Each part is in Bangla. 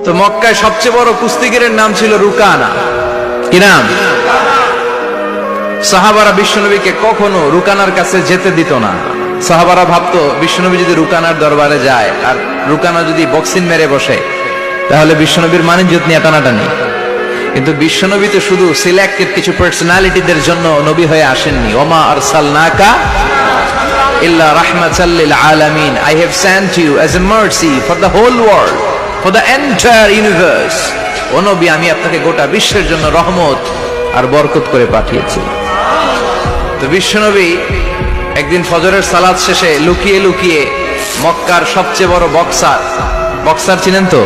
তো মক্কায় সবচেয়ে বড় কুস্তিগিরের নাম ছিল রুকানা। কি নাম? সাহাবারা বিশ্বনবীকে কখনো রুকানার কাছে যেতে দিত না। সাহাবারা ভাবতো বিশ্বনবী যদি রুকানার দরবারে যায় আর রুকানা যদি বক্সিং মেরে বসে তাহলে বিশ্বনবীর মানিজ্যত নিয়ে টানাটানি। কিন্তু বিশ্বনবী তো শুধু সিলেক্টেড কিছু পার্সোনালিটিদের জন্য নবী হয়ে আসেননি। ওমা আরসালনাকা ইল্লা রাহমাতাল লিল আলামিন, I have sent you as a mercy for the whole world, for the entire universe. ও নবী, আমি আপনাকে গোটা বিশ্বের জন্য রহমত আর বরকত করে পাঠিয়েছি। তো বিশ্বনবী একদিন ফজরের সালাত শেষে লুকিয়ে লুকিয়ে মক্কার সবচেয়ে বড় বক্সার চিনেন তো?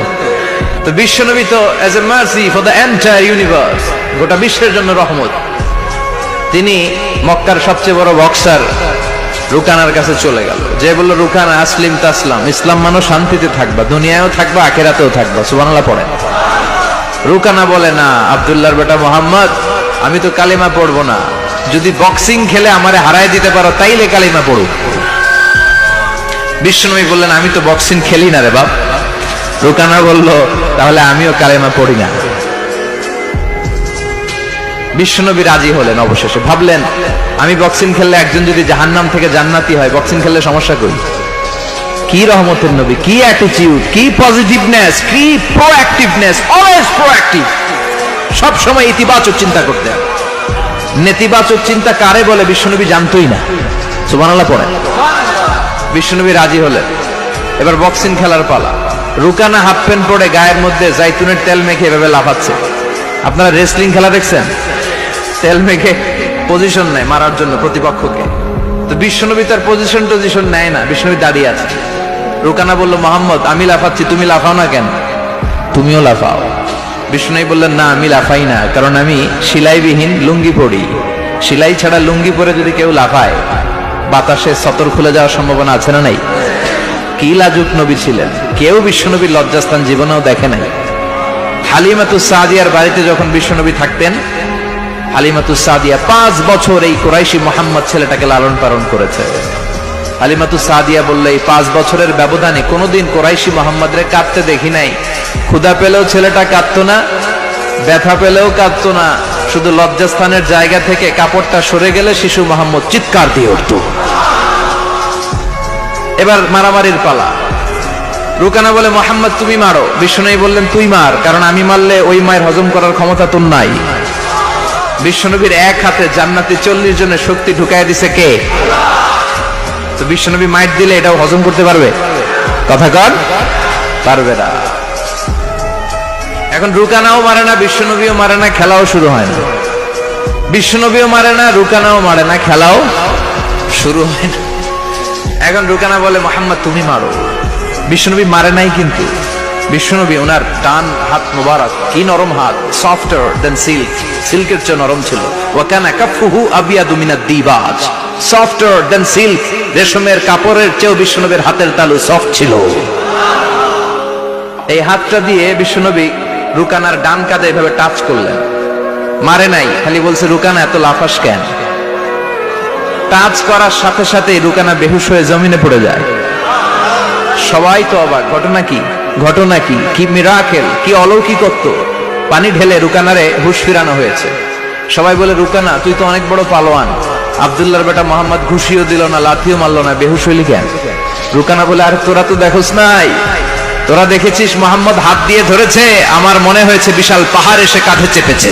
তো বিশ্বনবী তো as a mercy for the entire universe, গোটা বিশ্বের জন্য রহমত, তিনি মক্কার সবচেয়ে বড় বক্সার রুকানার কাছে চলে গেল। যে বলল, রুকানা আসলিম তাসলাম, ইসলাম মানো শান্তিতে থাকবা, দুনিয়ায়ও থাকবা আখিরাতেও থাকবা। সুবহানাল্লাহ পড়ে। রুকানা বলে, না আব্দুল্লাহর বেটা মোহাম্মদ, আমি তো কালিমা পড়বো না, যদি বক্সিং খেলে আমারে হারায় দিতে পারো তাইলে কালিমা পড়ো। বিশ্বনবী বললেন, আমি তো বক্সিং খেলি না রে বাপ। রুকানা বলল, তাহলে আমিও কালিমা পড়ি না। বিশ্বনবী রাজি হলেন। অবশেষে ভাবলেন, আমি বক্সিং খেললে একজন যদি জাহান্নাম থেকে জান্নাতি হয়, বক্সিং খেললে সমস্যা করি? কি রহমতের নবী, কি অ্যাটিটিউড, কি পজিটিভনেস, কি প্রোঅ্যাক্টিভনেস, অলওয়েজ প্রোঅ্যাক্টিভ। সব সময় ইতিবাচক চিন্তা করতে হবে। নেতিবাচক চিন্তা কারে বলে বিশ্বনবী জানতোই না। সুবহানাল্লাহ পড়ে। বিশ্বনবী রাজি হলেন। এবার বক্সিং খেলার পালা। রুকানা হাফ প্যান্ট পরে গায়ের মধ্যে জাইতুনের তেল মেখে এভাবে লাফাচ্ছে। আপনারা রেসলিং খেলা দেখছেন? তেল মেখে পজিশন নেয় মারার জন্য প্রতিপক্ষকে। তো বিশ্বনবী তার পজিশন নেয় না, বিশ্বনবী দাঁড়িয়ে আছে। রুকানা বলল, মোহাম্মদ, আমি লাফাচ্ছি, তুমি লাফাও না কেন? তুমিও লাফাও। বিশ্বনবী বললেন, না আমি লাফাই না, কারণ আমি সেলাইবিহীন লুঙ্গি পরি। সেলাই ছাড়া লুঙ্গি পরে যদি কেউ লাফায়, বাতাসে সতর খুলে যাওয়ার সম্ভাবনা আছে না নাই? কি লাজুক নবী ছিলেন, কেউ বিশ্বনবীর লজ্জাস্থান জীবনেও দেখে নাই। হালিমাতুস সাদিয়ার বাড়িতে যখন বিশ্বনবী থাকতেন, হালিমাতুস সাদিয়া 5 বছর এই কুরাইশি মুহাম্মদ ছেলেটাকে লালন পালন করেছে। হালিমাতুস সাদিয়া বলল, এই 5 বছরের ব্যবধানে কোনোদিন কুরাইশি মুহাম্মদরে কাঁদতে দেখি নাই। ক্ষুধা পেলেও ছেলেটা কাঁদতো না, ব্যথা পেলেও কাঁদতো না, শুধু লজ্জাস্থানের জায়গা থেকে কাপড়টা সরে গেলে শিশু মুহাম্মদ চিৎকার দিয়ে উঠত। এবার মারামারির পালা। রুকানা বলে, মুহাম্মদ তুমি মারো। বিশ্বনবী বললেন, তুই মার, কারণ আমি মারলে ওই মায়ের হজম করার ক্ষমতা তোর নাই। বিশ্বনবীর এক হাতে জান্নাতে 40 জনের শক্তি ঢুকায় দিছে কে? তো বিশ্বনবী মাইট দিলে এটাও হজম করতে পারবে? কথা কর, পারবে না। এখন রুকানাও মারে না, বিশ্বনবীও মারে না, খেলাও শুরু হয় না। বিশ্বনবীও মারে না, রুকানাও মারে না, খেলাও শুরু হয় না। এখন রুকানা বলে, মুহাম্মদ তুমি মারো। বিশ্বনবী মারে নাই, কিন্তু বিশ্বনবী ওনার ডান হাত মুবারক, কি নরম হাত, সফটার দেন সিল্ক, সিল্কের চেয়ে নরম ছিল। ওয়া কানা কাফুহু আবিয়াদু মিনাদ দিবাজ, সফটার দেন সিল্ক, রেশমের কাপড়ের চেয়েও বিশ্বনবীর হাতের তালু সফট ছিল। এই হাতটা দিয়ে বিশ্বনবী রুকানার ডান কাঁধে এভাবে টাচ করলেন। মারে নাই, খালি বলছে, রুকানা এত লাফাস কেন? টাচ করার সাথে সাথে রুকানা বেহুশ হয়ে জমিনে পড়ে যায়। সবাই তো অবাক, ঘটনা কি, ঘটনা কি, কি মিরাকেল, কি অলৌকিকত্ব। পানি ঢেলে রুকানারে হুশ ফিরানো হয়েছে। সবাই বলে, রুকানা তুই তো অনেক বড় পালোয়ান, আব্দুল্লাহর বেটা মোহাম্মদ ঘুষিও দিল না, লাথিও মারলো না, বেহুশ হইলি কেন? রুকানা বলে, আরে তোরা তো দেখোস নাই, তোরা দেখেছিস মোহাম্মদ হাত দিয়ে ধরেছে, আমার মনে হয়েছে বিশাল পাহাড় এসে কাঁধে চেপেছে।